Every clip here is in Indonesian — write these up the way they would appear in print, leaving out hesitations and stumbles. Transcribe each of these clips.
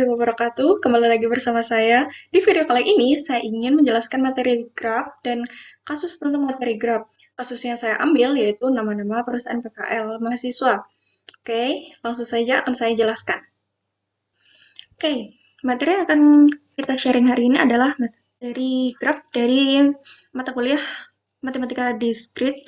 wabarakatuh. Kembali lagi bersama saya. Di video kali ini, saya ingin menjelaskan materi grab dan kasus tentang materi grab. Kasus yang saya ambil yaitu nama-nama perusahaan PKL mahasiswa. Oke, langsung saja akan saya jelaskan. Oke, materi yang akan kita sharing hari ini adalah materi grab dari mata kuliah Matematika Diskrit.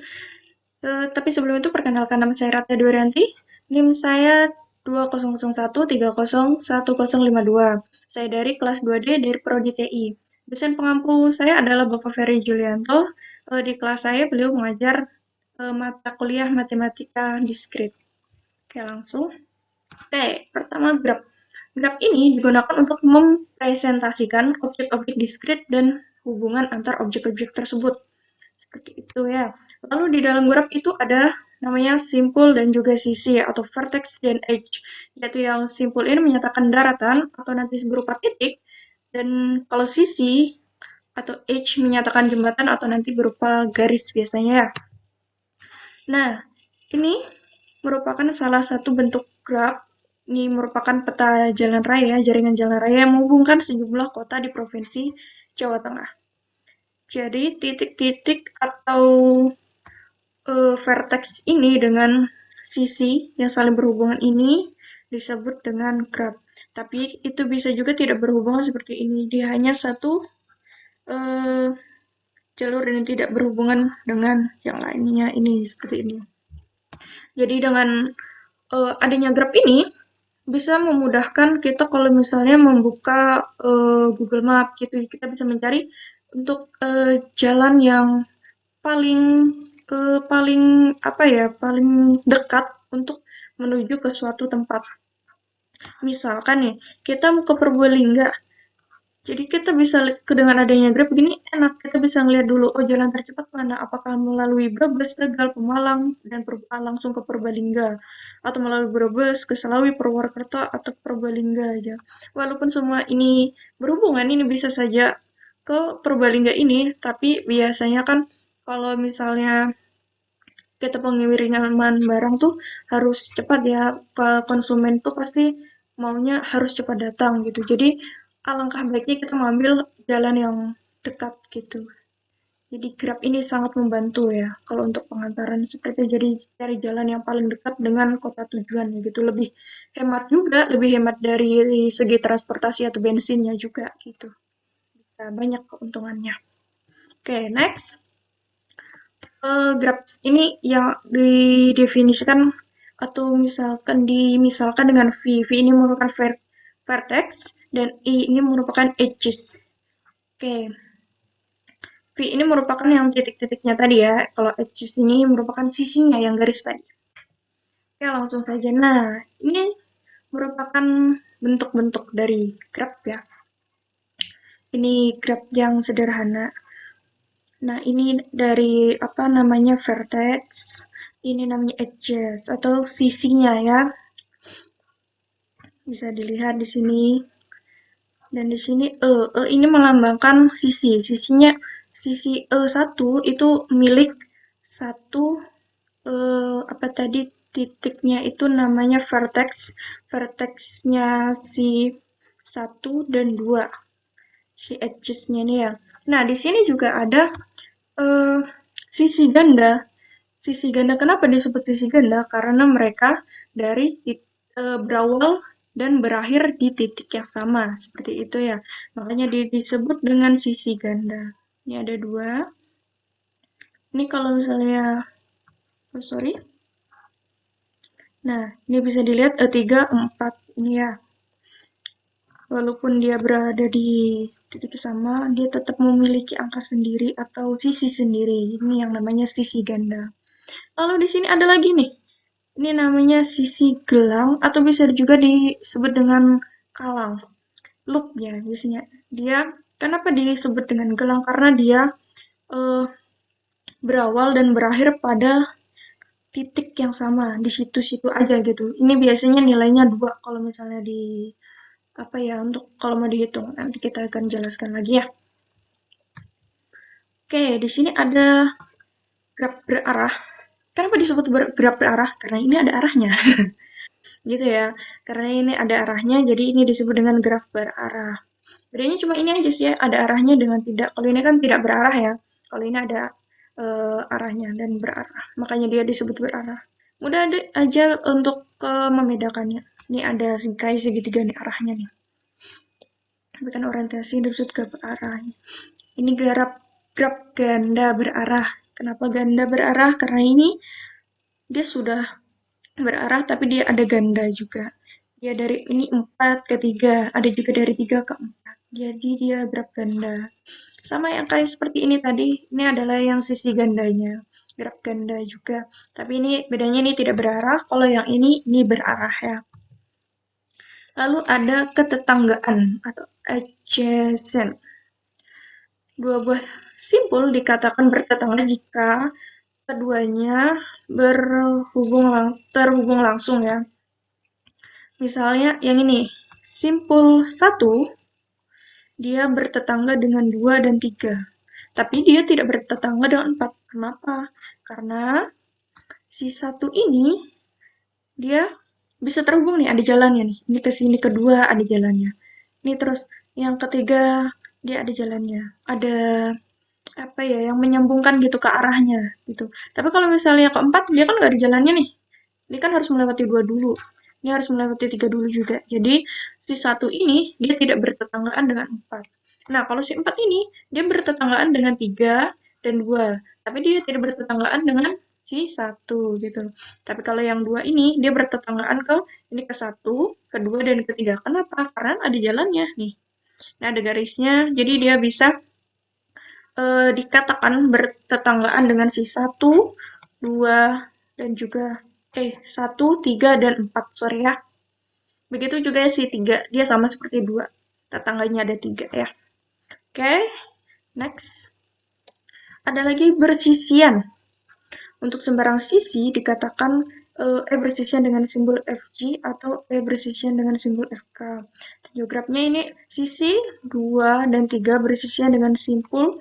Tapi sebelum itu perkenalkan, nama saya Ratna Dwirianti. NIM saya 2001301052. Saya dari kelas 2D dari Prodi TI. Dosen pengampu saya adalah Bapak Ferry Julianto. Di kelas saya beliau mengajar mata kuliah Matematika Diskrit. Oke, langsung. Oke, pertama graf. Graf ini digunakan untuk mempresentasikan objek-objek diskrit dan hubungan antar objek-objek tersebut. Seperti itu ya. Lalu di dalam graf itu ada namanya simpul dan juga sisi atau vertex dan edge. Yaitu yang simpul ini menyatakan daratan atau nanti berupa titik, dan kalau sisi atau edge menyatakan jembatan atau nanti berupa garis biasanya ya. Nah, ini merupakan salah satu bentuk graf. Ini merupakan peta jalan raya, jaringan jalan raya yang menghubungkan sejumlah kota di Provinsi Jawa Tengah. Jadi, titik-titik atau vertex ini dengan sisi yang saling berhubungan ini disebut dengan graf. Tapi itu bisa juga tidak berhubungan seperti ini. Dia hanya satu jalur dan tidak berhubungan dengan yang lainnya ini seperti ini. Jadi dengan adanya graf ini bisa memudahkan kita kalau misalnya membuka Google Map gitu, kita bisa mencari untuk jalan yang paling paling apa ya, paling dekat untuk menuju ke suatu tempat. Misalkan nih, kita mau ke Purbalingga. Jadi kita bisa dengan adanya Grab begini enak, kita bisa ngeliat dulu, oh jalan tercepat mana, apakah melalui Brebes, Tegal, Pemalang, dan langsung ke Purbalingga, atau melalui Brebes, ke Selawi, Purwokerto, atau Purbalingga aja. Walaupun semua ini berhubungan, ini bisa saja ke Purbalingga ini, tapi biasanya kan kalau misalnya kita pengiriman barang tuh harus cepat ya, ke konsumen tuh pasti maunya harus cepat datang gitu. Jadi alangkah baiknya kita mengambil jalan yang dekat gitu. Jadi Grab ini sangat membantu ya kalau untuk pengantaran seperti itu. Jadi cari jalan yang paling dekat dengan kota tujuan gitu. Lebih hemat juga, lebih hemat dari segi transportasi atau bensinnya juga gitu. Bisa banyak keuntungannya. Oke, next. Grab ini yang didefinisikan atau dimisalkan dengan V. V ini merupakan vertex dan I ini merupakan edges. Oke. V ini merupakan yang titik-titiknya tadi ya. Kalau edges ini merupakan sisinya yang garis tadi. Oke, langsung saja. Nah, ini merupakan bentuk-bentuk dari grab ya. Ini grab yang sederhana. Nah, ini dari apa namanya vertex, ini namanya edges atau sisinya ya. Bisa dilihat di sini. Dan di sini ini melambangkan sisi. Sisinya sisi E1 itu milik satu apa tadi titiknya itu namanya vertex. Vertexnya si 1 dan 2. Si edges-nya nih ya. Nah, di sini juga ada eh, sisi ganda. Sisi ganda, kenapa disebut sisi ganda? Karena mereka dari berawal dan berakhir di titik yang sama, seperti itu ya. Makanya disebut dengan sisi ganda. Ini ada dua. Ini kalau misalnya, oh sorry. Nah, ini bisa dilihat E3, E4 ini ya. Walaupun dia berada di titik sama, dia tetap memiliki angka sendiri atau sisi sendiri. Ini yang namanya sisi ganda. Lalu di sini ada lagi nih. Ini namanya sisi gelang atau bisa juga disebut dengan kalang. Loop ya biasanya. Dia kenapa disebut dengan gelang? Karena dia eh, berawal dan berakhir pada titik yang sama di situ-situ aja gitu. Ini biasanya nilainya 2 kalau misalnya di apa ya untuk kalau mau dihitung. Nanti kita akan jelaskan lagi ya. Oke, di sini ada graf berarah. Kenapa disebut graf berarah? Karena ini ada arahnya. gitu ya. Karena ini ada arahnya, jadi ini disebut dengan graf berarah. Bedanya cuma ini aja sih ya, ada arahnya dengan tidak. Kalau ini kan tidak berarah ya. Kalau ini ada arahnya dan berarah. Makanya dia disebut berarah. Mudah aja untuk membedakannya. Ini ada kayak segitiga nih arahnya nih. Tapi kan orientasi disebut ke berarah. Ini graf ganda berarah. Kenapa ganda berarah? Karena ini dia sudah berarah tapi dia ada ganda juga. Dia dari ini 4 ke 3, ada juga dari 3 ke 4. Jadi dia graf ganda. Sama yang kayak seperti ini tadi, ini adalah yang sisi gandanya. Graf ganda juga. Tapi ini bedanya ini tidak berarah, kalau yang ini berarah ya. Lalu ada ketetanggaan atau adjacent. Dua buah simpul dikatakan bertetangga jika keduanya terhubung langsung ya. Misalnya yang ini, simpul 1 dia bertetangga dengan 2 dan 3. Tapi dia tidak bertetangga dengan 4. Kenapa? Karena si 1 ini dia bisa terhubung nih, ada jalannya nih. Ini ke sini kedua ada jalannya. Ini terus yang ketiga dia ada jalannya. Ada apa ya yang menyambungkan gitu ke arahnya gitu. Tapi kalau misalnya keempat dia kan nggak ada jalannya nih. Ini kan harus melewati 2 dulu. Ini harus melewati 3 dulu juga. Jadi si 1 ini dia tidak bertetanggaan dengan 4. Nah, kalau si 4 ini dia bertetanggaan dengan 3 dan 2. Tapi dia tidak bertetanggaan dengan si 1 gitu. Tapi kalau yang 2 ini dia bertetanggaan ke ini ke 1, kedua dan ketiga. Kenapa? Karena ada jalannya nih. Nah, ada garisnya. Jadi dia bisa dikatakan bertetanggaan dengan si 1, 2, dan juga 1, 3, dan 4, sorry ya. Begitu juga si 3, dia sama seperti 2. Tetangganya ada 3 ya. Oke, next. Ada lagi bersisian. Untuk sembarang sisi dikatakan bersisian dengan simbol FG atau bersisian dengan simbol FK. Geografnya ini sisi 2 dan 3 bersisian dengan simpul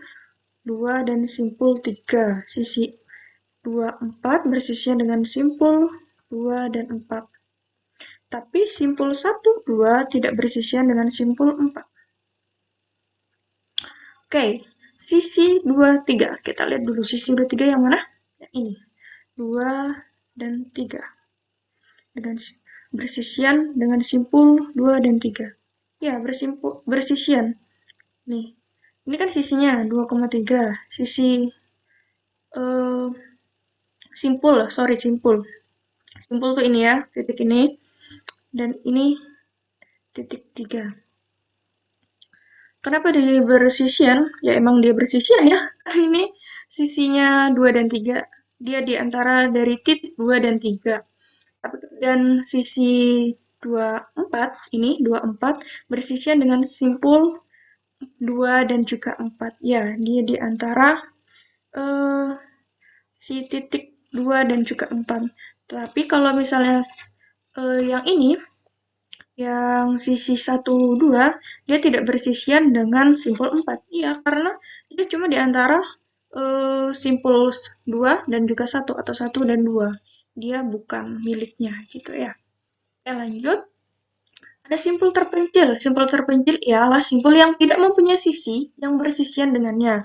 2 dan simpul 3. Sisi 2, 4 bersisian dengan simpul 2 dan 4. Tapi simpul 1, 2 tidak bersisian dengan simpul 4. Oke, sisi 2, 3. Kita lihat dulu sisi 2, 3 yang mana? Yang ini. 2 dan 3. Dengan bersisian dengan simpul 2 dan 3. Ya, bersisian. Nih. Ini kan sisinya 2,3. Sisi simpul. Simpul tuh ini ya, titik ini. Dan ini titik 3. Kenapa dia bersisian? Ya emang dia bersisian ya. Ini sisinya 2 dan 3. Dia di antara dari titik 2 dan 3. Dan sisi 24 ini 24 bersisian dengan simpul 2 dan juga 4. Ya, dia di antara si titik 2 dan juga 4. Tapi kalau misalnya yang ini yang sisi 1, 2, dia tidak bersisian dengan simpul 4. Iya, karena dia cuma di antara simpul 2 dan juga 1 atau 1 dan 2. Dia bukan miliknya gitu ya. Oke, lanjut. Ada simpul terpencil. Simpul terpencil ialah simpul yang tidak mempunyai sisi yang bersisian dengannya.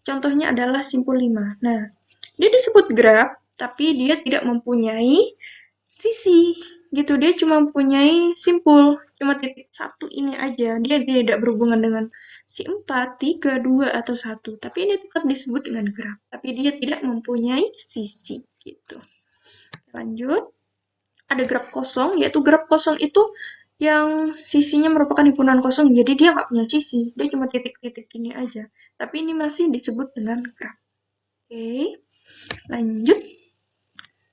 Contohnya adalah simpul 5. Nah, dia disebut graf, tapi dia tidak mempunyai sisi gitu. Dia cuma mempunyai simpul, cuma titik 1 ini aja. Dia tidak berhubungan dengan si 4, 3, 2, atau 1. Tapi ini tetap disebut dengan graf. Tapi dia tidak mempunyai sisi gitu. Lanjut. Ada graf kosong, yaitu graf kosong itu yang sisinya merupakan himpunan kosong, jadi dia nggak punya sisi, dia cuma titik-titik gini aja. Tapi ini masih disebut dengan graf. Oke, lanjut.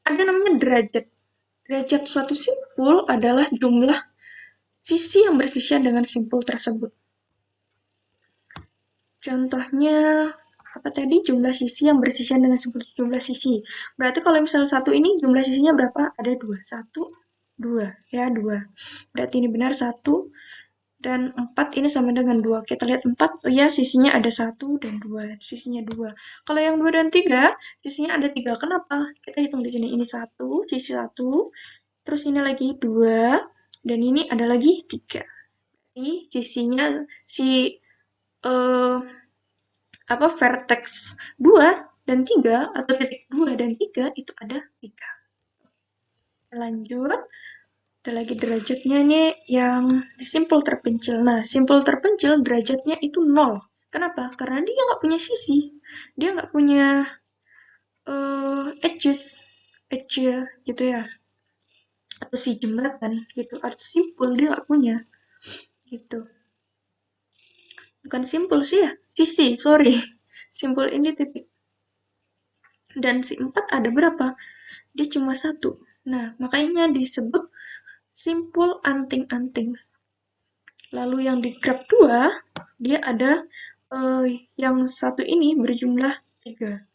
Ada namanya derajat. Derajat suatu simpul adalah jumlah sisi yang bersisian dengan simpul tersebut. Contohnya apa tadi? Jumlah sisi yang bersisian dengan simpul jumlah sisi. Berarti kalau misalnya 1 ini jumlah sisinya berapa? Ada 2. 1, 2. Ya, 2. Berarti ini benar 1 dan 4 ini sama dengan 2. Kita lihat 4, oh ya sisinya ada 1 dan 2. Sisinya 2. Kalau yang 2 dan 3, sisinya ada 3. Kenapa? Kita hitung di sini. Ini 1, sisi 1, terus ini lagi 2, dan ini ada lagi 3. Ini sisinya si eh, vertex 2 dan 3 atau titik 2 dan 3 itu ada 3. Lanjut, ada lagi derajatnya nih yang di simpul terpencil. Nah, simpul terpencil derajatnya itu 0. Kenapa? Karena dia nggak punya sisi. Dia nggak punya edges, edge gitu ya. Atau si jembatan gitu. Atau simpul dia nggak punya gitu. Bukan simpul sih ya, sisi, sorry. Simpul ini titik. Dan si 4 ada berapa? Dia cuma 1. Nah, makanya disebut simpul anting-anting. Lalu yang di grab 2, dia ada yang satu ini berjumlah 3.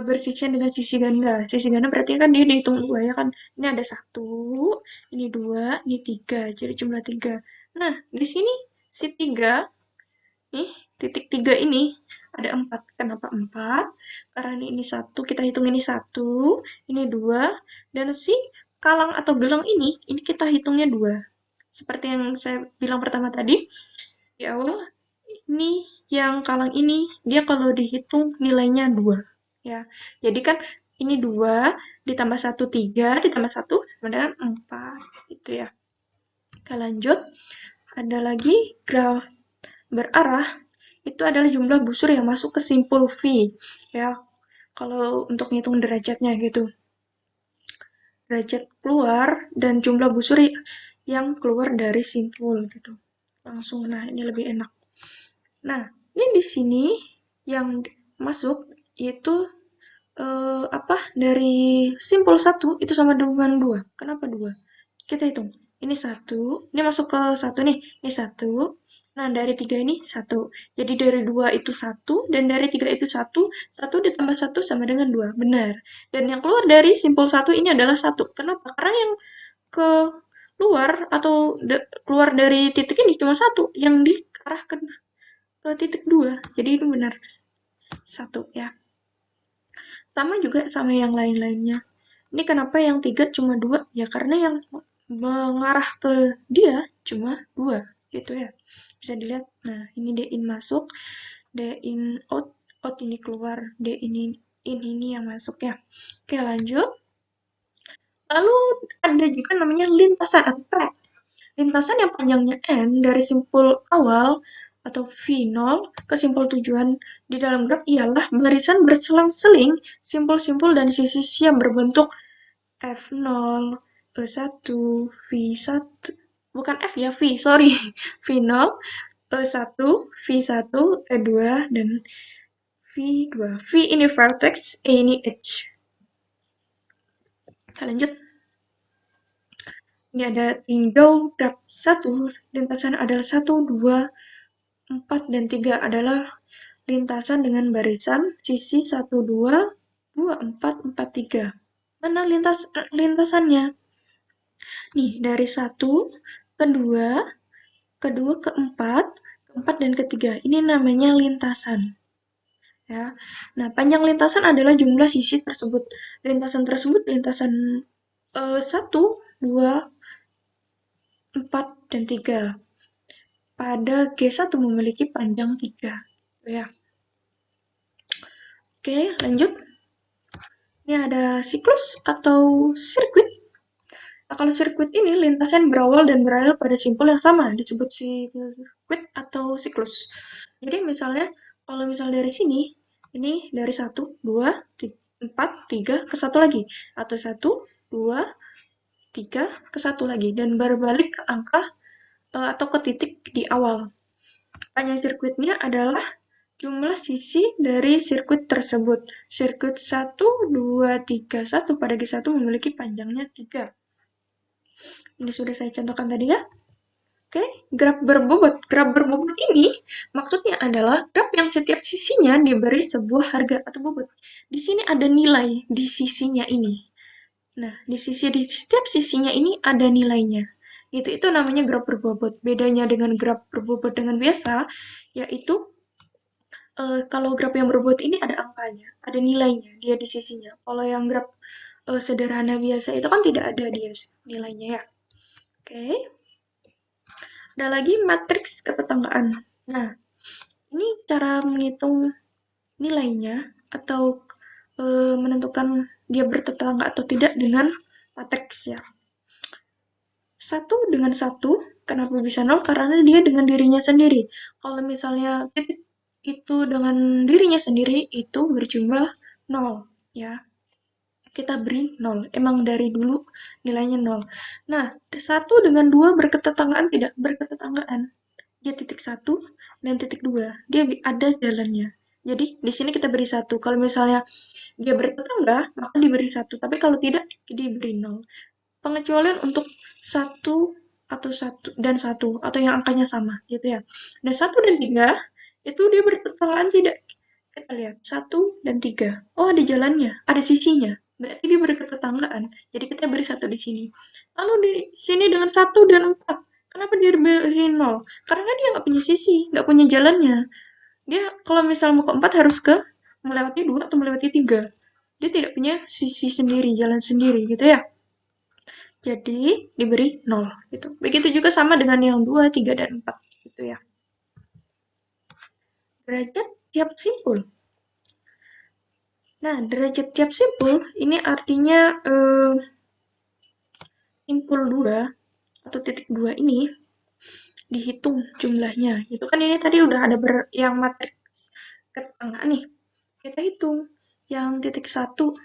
Bersisian dengan sisi ganda. Sisi ganda berarti kan dia dihitung 2 ya kan. Ini ada 1, ini 2, ini 3. Jadi jumlah 3. Nah, di sini si 3, nih, titik 3 ini ada 4. Kenapa 4? Karena ini 1, kita hitung ini 1, ini 2, dan si kalang atau gelang ini kita hitungnya 2. Seperti yang saya bilang pertama tadi, di awal, ini yang kalang ini, dia kalau dihitung nilainya 2. Ya, jadi kan ini 2, ditambah 1, 3, ditambah 1, sama dengan 4. Gitu ya. Kita lanjut. Ada lagi graf berarah, itu adalah jumlah busur yang masuk ke simpul V. Ya, kalau untuk ngitung derajatnya gitu. Derajat keluar dan jumlah busur yang keluar dari simpul gitu. Langsung, nah ini lebih enak. Nah, ini di sini yang masuk yaitu dari simpul 1 itu sama dengan 2. Kenapa 2? Kita hitung. Ini 1, ini masuk ke 1 nih, ini 1. Nah, dari 3 ini 1. Jadi dari 2 itu 1, dan dari 3 itu 1. 1 ditambah 1 sama dengan 2. Benar. Dan yang keluar dari simpul 1 ini adalah 1. Kenapa? Karena yang keluar atau keluar dari titik ini cuma 1. Yang diarahkan ke titik 2. Jadi itu benar. 1 ya. Sama juga sama yang lain-lainnya. Ini kenapa yang 3 cuma 2? Ya karena yang mengarah ke dia cuma 2 gitu ya. Bisa dilihat. Nah, ini D in masuk, D in out, out ini keluar, D ini yang masuk ya. Oke, lanjut. Lalu ada juga namanya lintasan atau track. Lintasan yang panjangnya N dari simpul awal atau V0 ke simpul tujuan di dalam graf ialah barisan berselang-seling simpul-simpul dan sisi-sisi yang berbentuk F0, E1, V1, bukan F ya, V, sorry. V0, E1, V1, E2, dan V2. V ini vertex, E ini edge. Kita lanjut. Ini ada tinjau graf 1, lintasan adalah 1, 2, 4, dan 3 adalah lintasan dengan barisan sisi 1, 2, 2, 4, 4, 3. Mana lintasannya? Nih, dari 1 ke 2, kedua ke 4, keempat dan ketiga. Ini namanya lintasan. Ya. Nah, panjang lintasan adalah jumlah sisi tersebut. Lintasan tersebut lintasan 1, 2, 4, dan 3. Pada G1 memiliki panjang 3. Ya. Oke, lanjut. Ini ada siklus atau sirkuit. Nah, kalau sirkuit ini lintasan berawal dan berakhir pada simpul yang sama, disebut sirkuit atau siklus. Jadi misalnya, kalau misalnya dari sini, ini dari 1, 2, 4, 3, ke 1 lagi. Atau 1, 2, 3, ke 1 lagi. Dan berbalik ke angka atau ke titik di awal. Panjang sirkuitnya adalah jumlah sisi dari sirkuit tersebut. Sirkuit 1, 2, 3, 1 pada G1 memiliki panjangnya 3. Ini sudah saya contohkan tadi ya. Oke, graf berbobot. Graf berbobot ini maksudnya adalah graf yang setiap sisinya diberi sebuah harga atau bobot. Di sini ada nilai di sisinya ini. Nah, di setiap sisinya ini ada nilainya. Itu namanya graf berbobot. Bedanya dengan graf berbobot dengan biasa, yaitu kalau graf yang berbobot ini ada angkanya, ada nilainya dia di sisinya. Kalau yang graf sederhana biasa itu kan tidak ada dia nilainya ya. Oke. Ada lagi matriks ketetanggaan. Nah, ini cara menghitung nilainya atau menentukan dia bertetangga atau tidak dengan matriks ya. 1 dengan 1, kenapa bisa 0? Karena dia dengan dirinya sendiri. Kalau misalnya titik itu dengan dirinya sendiri, itu berjumlah 0, ya. Kita beri 0. Emang dari dulu nilainya 0. Nah, 1 dengan 2 berketetanggaan tidak? Berketetanggaan. Dia titik 1 dan titik 2. Dia ada jalannya. Jadi, di sini kita beri 1. Kalau misalnya dia bertetangga, maka diberi 1. Tapi kalau tidak, diberi 0. Pengecualian untuk 1 atau yang angkanya sama gitu ya. Dan 1 dan 3 itu dia bertetanggaan tidak? Kita lihat 1 dan 3. Oh, ada jalannya, ada sisinya. Berarti dia berketetanggaan. Jadi kita beri 1 di sini. Lalu di sini dengan 1 dan 4. Kenapa dia beri 0? Karena dia nggak punya sisi, nggak punya jalannya. Dia kalau misal mau ke 4 harus ke melewati 2 atau melewati 3. Dia tidak punya sisi sendiri, jalan sendiri gitu ya. Jadi diberi 0 gitu. Begitu juga sama dengan yang 2, 3, dan 4 gitu ya. Derajat tiap simpul. Nah, derajat tiap simpul ini artinya simpul 2 atau titik 2 ini dihitung jumlahnya. Itu kan ini tadi udah ada yang matriks ketetanggaan nih. Kita hitung yang titik satu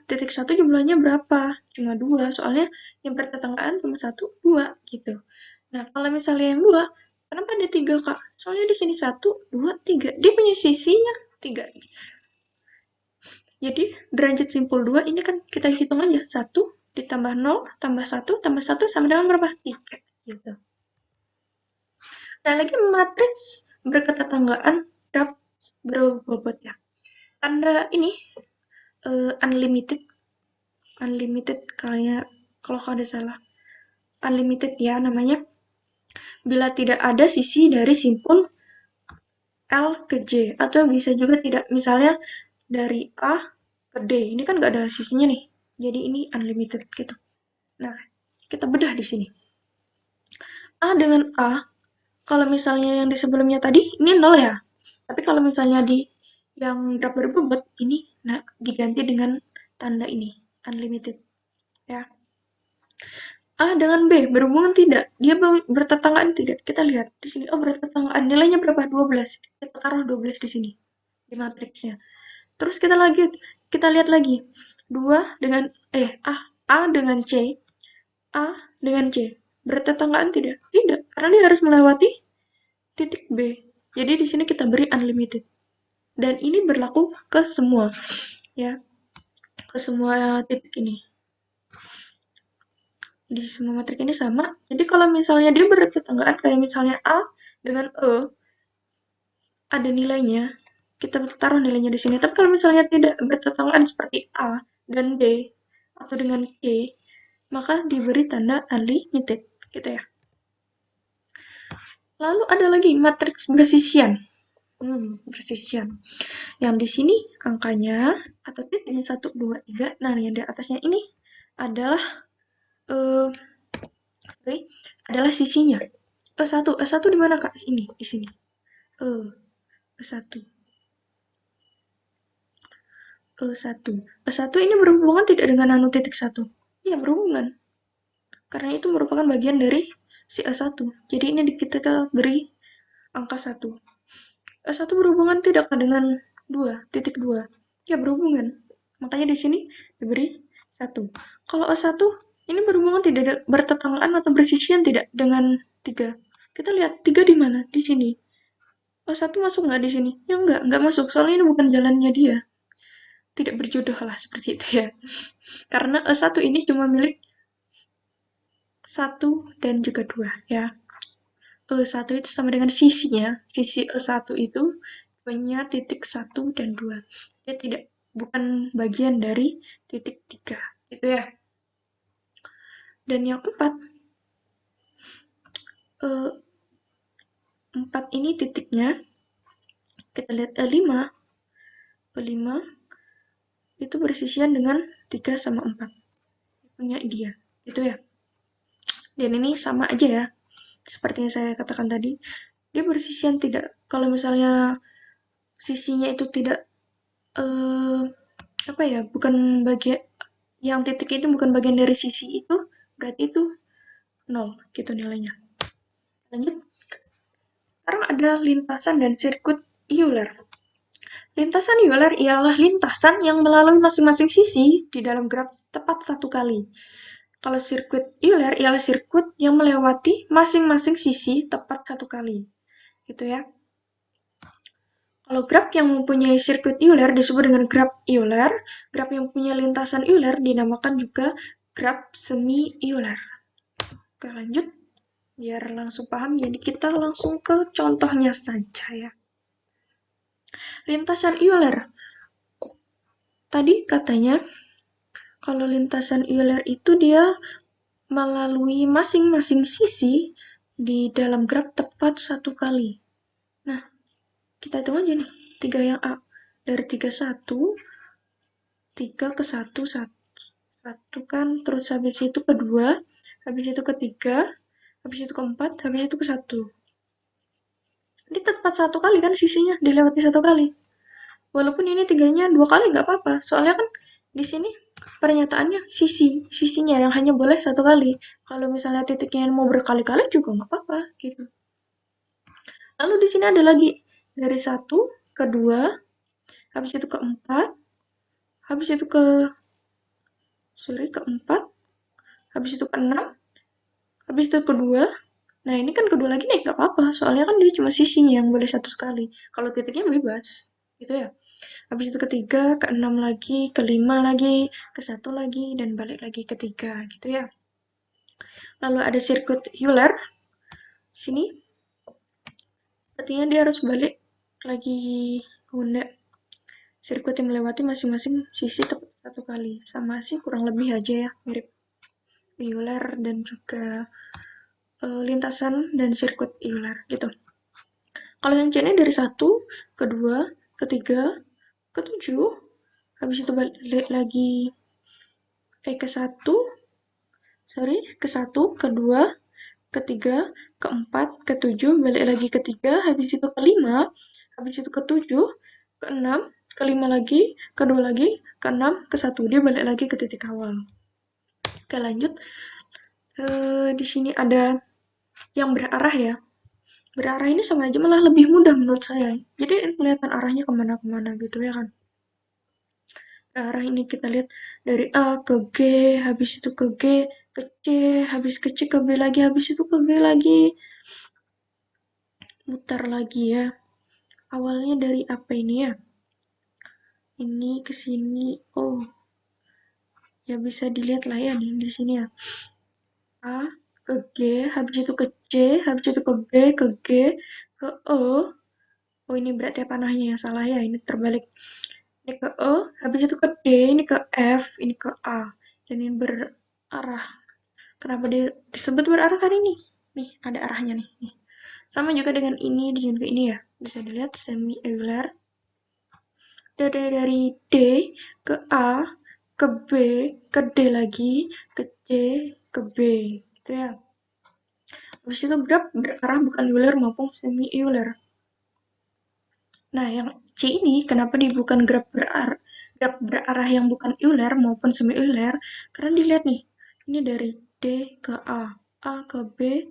jumlahnya berapa? Cuma 2, soalnya yang bertetanggaan cuma 1, 2 gitu. Nah, kalau misalnya yang 2, kenapa ada 3, Kak? Soalnya di sini 1, 2, 3. Dia punya sisinya 3. Jadi, derajat simpul 2 ini kan kita hitung aja. 1 ditambah 0, tambah 1 sama dengan berapa? 3. Gitu. Nah, lagi matriks berketetanggaan dapat berbobot ya. Tanda ini unlimited kayak kalau ada salah. Unlimited ya namanya. Bila tidak ada sisi dari simpul L ke J, atau bisa juga tidak, misalnya dari A ke D, ini kan nggak ada sisinya nih, jadi ini unlimited gitu. Nah, kita bedah di sini. A dengan A, kalau misalnya yang di sebelumnya tadi, ini 0 ya, tapi kalau misalnya di yang drop berbobot, ini nah diganti dengan tanda ini, unlimited, ya. A dengan B berhubungan tidak? Dia bertetanggaan tidak? Kita lihat di sini. Oh, bertetanggaan. Nilainya berapa? 12. Kita taruh 12 di sini di matriksnya. Terus kita lihat lagi. 2 dengan A dengan C. A dengan C. Bertetanggaan tidak? Tidak, karena dia harus melewati titik B. Jadi di sini kita beri unlimited. Dan ini berlaku ke semua, ya. Ke semua titik ini. Di semua matrik ini sama. Jadi kalau misalnya dia bertetanggaan kayak misalnya A dengan E ada nilainya, kita taruh nilainya di sini. Tapi kalau misalnya tidak bertetanggaan seperti A dan D atau dengan C, maka diberi tanda unlimited, gitu ya. Lalu ada lagi matriks bersisian. Bersisian. Yang di sini angkanya atau titiknya 1, 2, 3. Nah, yang di atasnya ini adalah adalah sisinya. E1 di mana, Kak? Ini, di sini. E1. E1. E1 ini berhubungan tidak dengan nano titik 1? Iya, berhubungan. Karena itu merupakan bagian dari si E1. Jadi ini kita beri angka 1. E1 berhubungan tidak dengan 2, titik 2? Ya, berhubungan. Makanya di sini diberi 1. Kalau E1 ini berhubungan tidak bertetanggaan atau bersisian tidak dengan 3? Kita lihat 3 di mana? Di sini. E1 masuk nggak di sini? Ya nggak masuk. Soalnya ini bukan jalannya dia. Tidak berjodoh lah seperti itu ya. Karena E1 ini cuma milik 1 dan juga 2 ya. E1 itu sama dengan sisinya. Sisi E1 itu punya titik 1 dan 2. Dia bukan bagian dari titik 3 gitu ya. Dan yang 4 ini titiknya kita lihat E5 itu bersisian dengan 3 sama 4. punya dia, gitu ya. Dan ini sama aja ya, seperti yang saya katakan tadi, dia bersisian tidak, kalau misalnya sisinya itu tidak, eh, apa ya, bukan bagian, yang titik itu bukan bagian dari sisi itu, berarti itu nol, gitu nilainya. Lanjut, sekarang ada lintasan dan sirkuit Euler. Lintasan Euler ialah lintasan yang melalui masing-masing sisi di dalam graf tepat satu kali. Kalau sirkuit Euler ialah sirkuit yang melewati masing-masing sisi tepat satu kali. Gitu ya. Kalau graf yang mempunyai sirkuit Euler disebut dengan graf Euler. Graf yang punya lintasan Euler dinamakan juga graf semi Euler. Oke, lanjut. Biar langsung paham, jadi kita langsung ke contohnya saja ya. Lintasan Euler. Tadi katanya, kalau lintasan Euler itu dia melalui masing-masing sisi di dalam graf tepat satu kali. Nah, kita hitung aja nih, 3 yang A. Dari 3 1, 3 ke 1, 1 kan, terus habis itu ke 2, habis itu ke 3, habis itu ke 4, habis itu ke 1. Ini tepat satu kali kan sisinya, dilewati satu kali. Walaupun ini 3-nya 2 kali nggak apa-apa, soalnya kan di sini pernyataannya sisinya yang hanya boleh satu kali. Kalau misalnya titiknya mau berkali-kali juga nggak apa-apa gitu. Lalu di sini ada lagi dari 1 ke 2, habis itu ke 4, habis itu ke 4, habis itu ke 6, habis itu ke 2. Nah, ini kan kedua lagi nih, nggak apa-apa, soalnya kan dia cuma sisinya yang boleh satu sekali. Kalau titiknya bebas, gitu ya. Habis itu ketiga, ke 6 lagi, ke 5 lagi, ke 1 lagi, dan balik lagi ke 3, gitu ya. Lalu ada sirkuit Euler, sini, artinya dia harus balik lagi guna sirkuit yang melewati masing-masing sisi tepat satu kali. Sama sih, kurang lebih aja ya, mirip Euler dan juga lintasan dan sirkuit Euler, gitu. Kalau yang C ini dari 1, ke 2, ke 3, ke 7, habis itu balik lagi ke 1, ke 1, ke 2, ke 3, ke 4, ke 7, balik lagi ke 3, habis itu ke 5, habis itu ke 7, ke 6, ke 5 lagi, ke 2 lagi, ke 6, ke 1. Dia balik lagi ke titik awal. Oke, lanjut. Di sini ada yang berarah ya. Berarah ini sama aja malah lebih mudah menurut saya. Jadi kelihatan arahnya kemana-kemana gitu ya kan. Arah ini kita lihat dari A ke G, habis itu ke G, ke C, habis ke C ke B lagi, habis itu ke G lagi. Mutar lagi ya. Awalnya dari apa ini ya? Ini ke sini. Oh, ya bisa dilihat lah ya nih di sini ya. A ke G, habis itu ke C, habis itu ke B, ke G, ke E. Oh, ini berarti panahnya yang salah ya, ini terbalik. Ini ke E, habis itu ke D, ini ke F, ini ke A. Dan ini berarah. Kenapa disebut berarah kan ini? Nih, ada arahnya nih. Nih. Sama juga dengan ini, dan juga ini ya. Bisa dilihat semi-euler. Dari D ke A, ke B, ke D lagi, ke C, ke B. Gitu ya. Habis itu graf berarah bukan euler maupun semi-euler. Nah, yang C ini kenapa dia bukan graf berarah yang bukan Euler maupun semi Euler? Karena dilihat nih, ini dari D ke A ke B,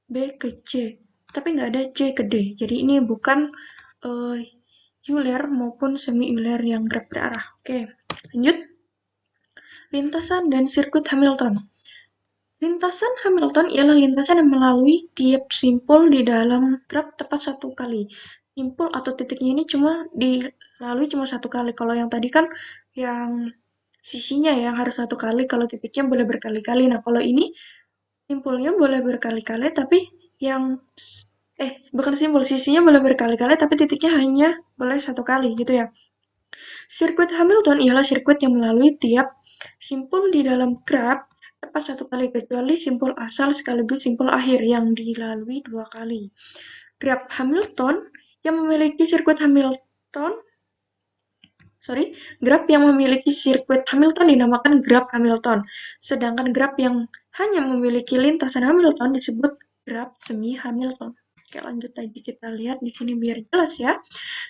B ke C. Tapi nggak ada C ke D. Jadi ini bukan Euler maupun semi Euler yang graf berarah. Oke, lanjut. Lintasan dan sirkuit Hamilton. Lintasan Hamilton ialah lintasan yang melalui tiap simpul di dalam graf tepat satu kali. Simpul atau titiknya ini cuma dilalui cuma satu kali. Kalau yang tadi kan yang sisinya yang harus satu kali, kalau titiknya boleh berkali-kali. Nah, kalau ini simpulnya boleh berkali-kali, tapi yang bukan simpul, sisinya boleh berkali-kali, tapi titiknya hanya boleh satu kali gitu ya. Sirkuit Hamilton ialah sirkuit yang melalui tiap simpul di dalam graf tepat satu kali, kecuali simpul asal sekaligus simpul akhir yang dilalui dua kali. Graf Hamilton yang memiliki sirkuit Hamilton sorry, graf yang memiliki sirkuit Hamilton dinamakan graf Hamilton. Sedangkan graf yang hanya memiliki lintasan Hamilton disebut graf semi Hamilton. Oke, lanjut lagi kita lihat di sini biar jelas ya.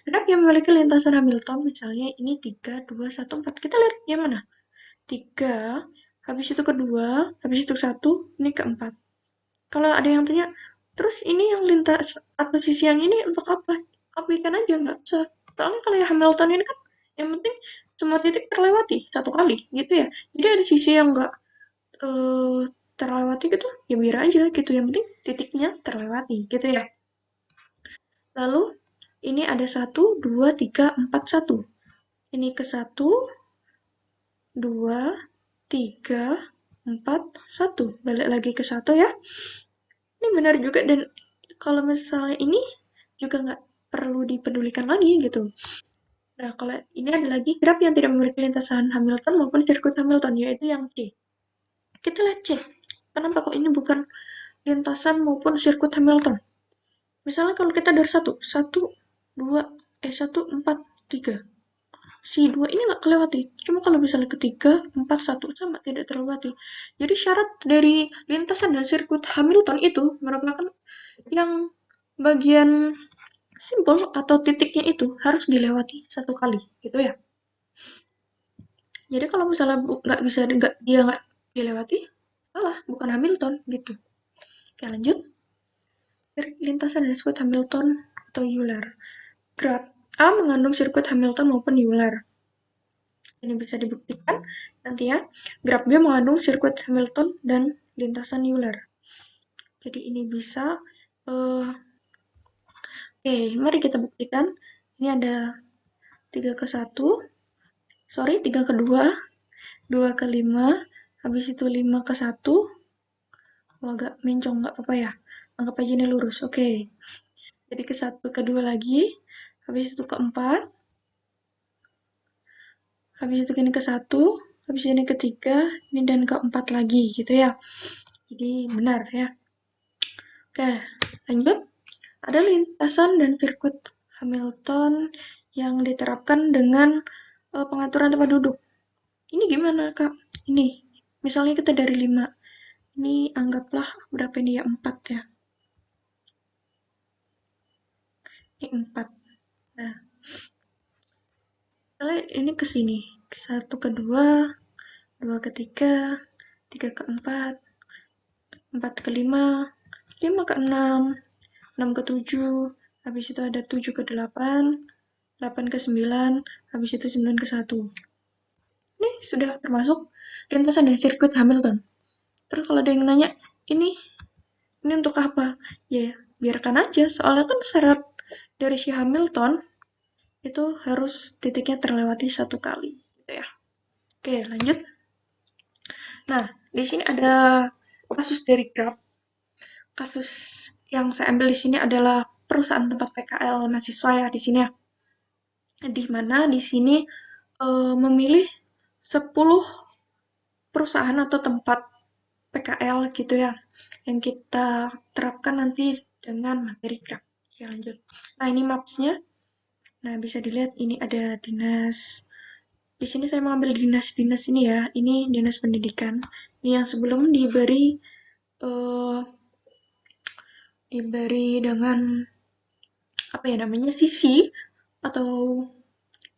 Graf yang memiliki lintasan Hamilton, misalnya ini 3, 2, 1, 4. Kita lihat yang mana? 3, habis itu kedua, habis itu 1, ini keempat. Kalau ada yang tanya, terus ini yang lintas atau sisi yang ini untuk apa? Abaikan aja, nggak usah. Soalnya kalau yang Hamilton ini kan, yang penting semua titik terlewati satu kali, gitu ya. Jadi ada sisi yang nggak eh, terlewati gitu, ya biar aja gitu. Yang penting titiknya terlewati, gitu ya. Lalu, ini ada 1, 2, 3, 4, 1. Ini ke 1, 2, 3, 4, 1. Balik lagi ke 1 ya. Ini benar juga dan kalau misalnya ini juga nggak perlu dipedulikan lagi gitu. Nah, kalau ini ada lagi graf yang tidak memiliki lintasan Hamilton maupun sirkuit Hamilton, yaitu yang C. Kita lihat C. Kenapa kok ini bukan lintasan maupun sirkuit Hamilton? Misalnya kalau kita dari 1, 1, 2, 1, 4, 3. Si 2 ini nggak kelewati. Cuma kalau misalnya ketiga, 4, 1 sama tidak terlewati. Jadi syarat dari lintasan dan sirkuit Hamilton itu merupakan yang bagian simbol atau titiknya itu harus dilewati satu kali, gitu ya. Jadi kalau misalnya nggak bisa nggak dilewati, salah, bukan Hamilton gitu. Oke lanjut. Lintasan dan sirkuit Hamilton atau Euler. Graf A mengandung sirkuit Hamilton maupun Euler. Ini bisa dibuktikan nanti ya. Graf B mengandung sirkuit Hamilton dan lintasan Euler. Jadi ini bisa. Oke, mari kita buktikan. Ini ada 3 ke 1. Sorry, 3 ke 2. 2 ke 5. Habis itu 5 ke 1. Oh, agak mencong, nggak apa-apa ya. Anggap aja ini lurus. Oke. Jadi ke 1, ke 2 lagi. Habis itu ke 4. Habis itu ini ke 1. Habis ini ke 3. Ini dan ke 4 lagi gitu ya. Jadi benar ya. Oke, lanjut. Ada lintasan dan sirkuit Hamilton yang diterapkan dengan pengaturan tempat duduk. Ini gimana, Kak? Ini, misalnya kita dari 5. Ini anggaplah berapa ini ya? 4 ya. Ini 4. Nah, misalnya ini ke sini. 1 ke 2, 2 ke 3, 3 ke 4, 4 ke 5, 5 ke 6, 6 ke 7, habis itu ada 7 ke 8, 8 ke 9, habis itu 9 ke 1. Ini sudah termasuk lintasan dari sirkuit Hamilton. Terus kalau ada yang nanya, ini untuk apa? Ya, biarkan aja. Soalnya kan syarat dari si Hamilton itu harus titiknya terlewati satu kali. Gitu ya. Oke, lanjut. Nah, di sini ada kasus dari Grab. Kasus yang saya ambil di sini adalah perusahaan tempat PKL mahasiswa ya di sini ya. Di mana di sini memilih 10 perusahaan atau tempat PKL gitu ya yang kita terapkan nanti dengan materi Grab. Oke, lanjut. Nah, ini mapsnya. Nah, bisa dilihat ini ada dinas. Di sini saya mengambil dinas-dinas ini ya. Ini dinas pendidikan. Ini yang sebelum eh, diberi dengan apa ya namanya sisi atau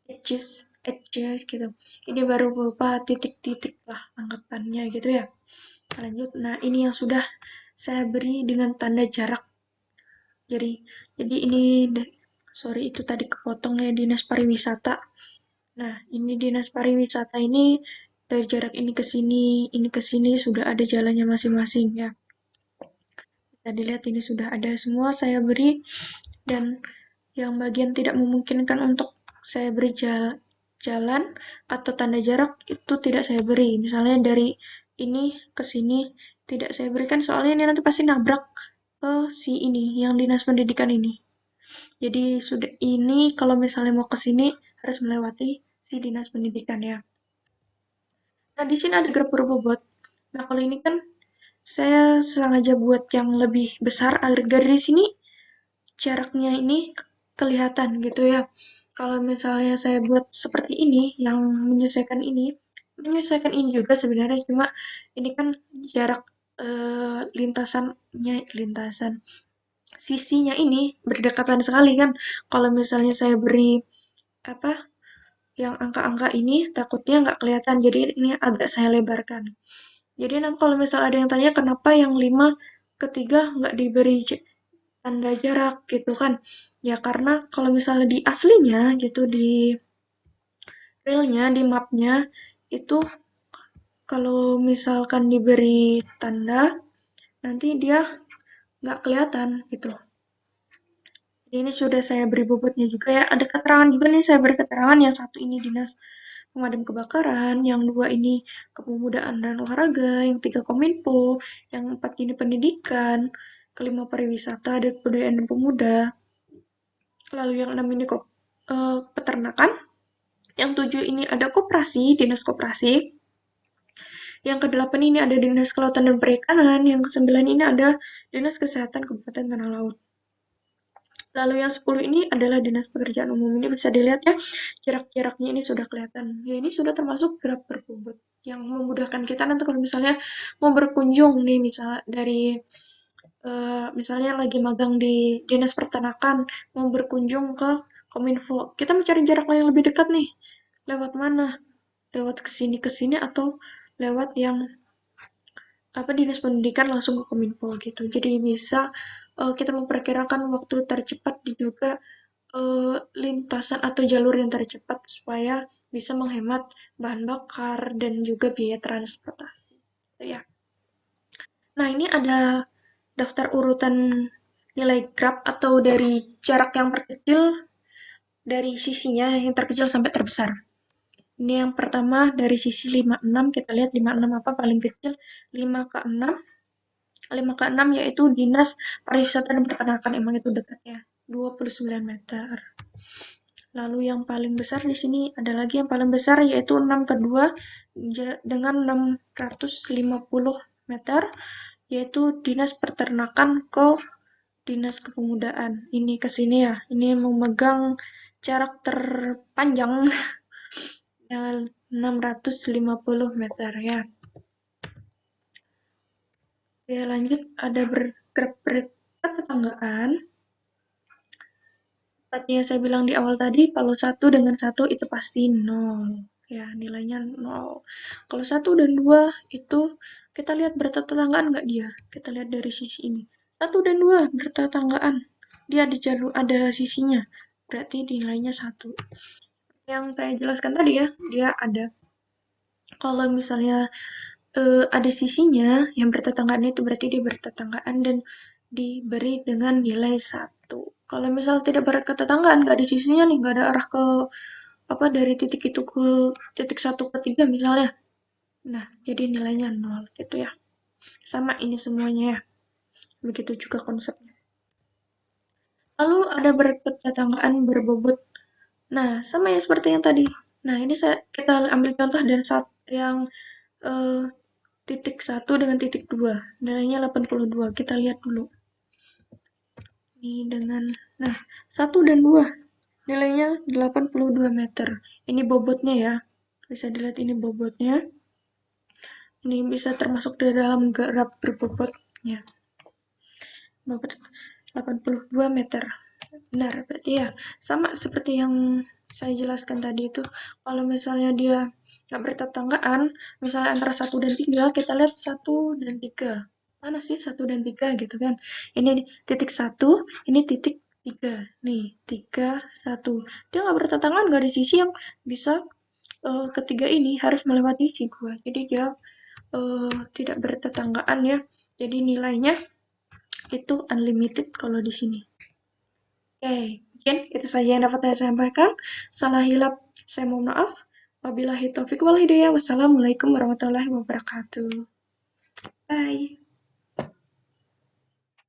edges edges gitu. Ini baru berupa titik-titik lah anggapannya gitu ya. Lanjut. Nah, ini yang sudah saya beri dengan tanda jarak. Jadi ini sorry itu tadi kepotong ya dinas pariwisata. Nah, ini dinas pariwisata ini dari jarak ini ke sini sudah ada jalannya masing-masing ya. Bisa dilihat ini sudah ada semua saya beri dan yang bagian tidak memungkinkan untuk saya beri jalan atau tanda jarak itu tidak saya beri. Misalnya dari ini ke sini tidak saya berikan soalnya ini nanti pasti nabrak ke si ini yang dinas pendidikan ini. Jadi sudah ini kalau misalnya mau ke sini harus melewati si dinas pendidikan ya. Nah, di sini ada graf berbobot. Nah, kalau ini kan saya sengaja buat yang lebih besar agar di sini jaraknya ini kelihatan gitu ya. kalau misalnya saya buat seperti ini, yang menyesuaikan ini juga sebenarnya, cuma ini kan jarak lintasan sisinya ini berdekatan sekali kan. Kalau misalnya saya beri apa yang angka-angka ini takutnya nggak kelihatan, jadi ini agak saya lebarkan. Jadi nanti kalau misalnya ada yang tanya kenapa yang 5 ketiga nggak diberi tanda jarak gitu kan. Ya karena kalau misalnya di aslinya gitu, di realnya, di mapnya, itu kalau misalkan diberi tanda, nanti dia nggak kelihatan gitu. Jadi ini sudah saya beri bobotnya juga ya. Ada keterangan juga nih, saya beri keterangan yang satu ini dinas pemadam kebakaran, yang dua ini kepemudaan dan olahraga, yang tiga kominfo, yang empat ini pendidikan, kelima pariwisata dan kebudayaan dan pemuda, lalu yang enam ini peternakan, yang tujuh ini ada koperasi, dinas koperasi, yang kedelapan ini ada dinas kelautan dan perikanan, yang kesembilan ini ada dinas kesehatan Kabupaten Tanah Laut. Lalu yang 10 ini adalah dinas pekerjaan umum. Ini bisa dilihat ya, jarak-jaraknya ini sudah kelihatan. Ya ini sudah termasuk grab berbobot yang memudahkan kita nanti kalau misalnya mau berkunjung nih, misal dari misalnya lagi magang di dinas peternakan, mau berkunjung ke Kominfo. Kita mencari jarak yang lebih dekat nih. Lewat mana? Lewat ke sini atau lewat yang dinas pendidikan langsung ke Kominfo gitu. Jadi bisa kita memperkirakan waktu tercepat juga lintasan atau jalur yang tercepat supaya bisa menghemat bahan bakar dan juga biaya transportasi. Ya. Nah, ini ada daftar urutan nilai grab atau dari jarak yang terkecil dari sisinya yang terkecil sampai terbesar. Ini yang pertama dari sisi 56, kita lihat 56 apa paling kecil, 5 ke 6. 5 ke 6 yaitu Dinas Pariwisata dan Peternakan, emang itu dekatnya, 29 meter. Lalu yang paling besar di sini ada lagi yang paling besar yaitu 6 ke 2 dengan 650 meter, yaitu Dinas Peternakan ke Dinas Kepemudaan. Ini ke sini ya. Ini memegang jarak terpanjang dengan 650 meter ya. Oke, lanjut ada bergerak tetanggaan. Seperti yang saya bilang di awal tadi, kalau satu dengan satu itu pasti nol. Ya, nilainya nol. Kalau satu dan dua itu kita lihat bertetanggaan nggak dia? Kita lihat dari sisi ini. Satu dan dua bertetanggaan. Dia ada jalur, ada sisinya. Berarti nilainya satu. Yang saya jelaskan tadi ya, dia ada. Kalau misalnya ada sisinya yang bertetanggaan itu berarti dia bertetanggaan dan diberi dengan nilai satu. Kalau misal tidak bertetanggaan, nggak ada sisinya nih, nggak ada arah ke dari titik itu ke titik satu ke tiga misalnya. Nah, jadi nilainya nol gitu ya. Sama ini semuanya ya. Begitu juga konsepnya. Lalu ada bertetanggaan berbobot. Nah, sama ya seperti yang tadi. Nah, ini kita ambil contoh dan yang eh, titik satu dengan titik 2 nilainya 82. Kita lihat dulu ini dengan satu dan 2 nilainya 82 meter. Ini bobotnya ya, bisa dilihat ini bobotnya, ini bisa termasuk di dalam graf berbobotnya, bobot 82 meter. Benar, berarti ya sama seperti yang saya jelaskan tadi itu. Kalau misalnya dia nggak bertetanggaan, misalnya antara 1 dan 3, kita lihat 1 dan 3. Mana sih 1 dan 3 gitu kan. Ini titik 1, ini titik 3. Nih, 3, 1. Dia nggak bertetanggaan, nggak ada sisi yang bisa ketiga ini harus melewati si 2. Jadi dia tidak bertetanggaan ya. Jadi nilainya itu unlimited kalau di sini. Oke, mungkin itu saja yang dapat saya sampaikan. Salah hilap, saya mohon maaf. Wabillahi taufiq wal hidayah. Wassalamualaikum warahmatullahi wabarakatuh. Bye.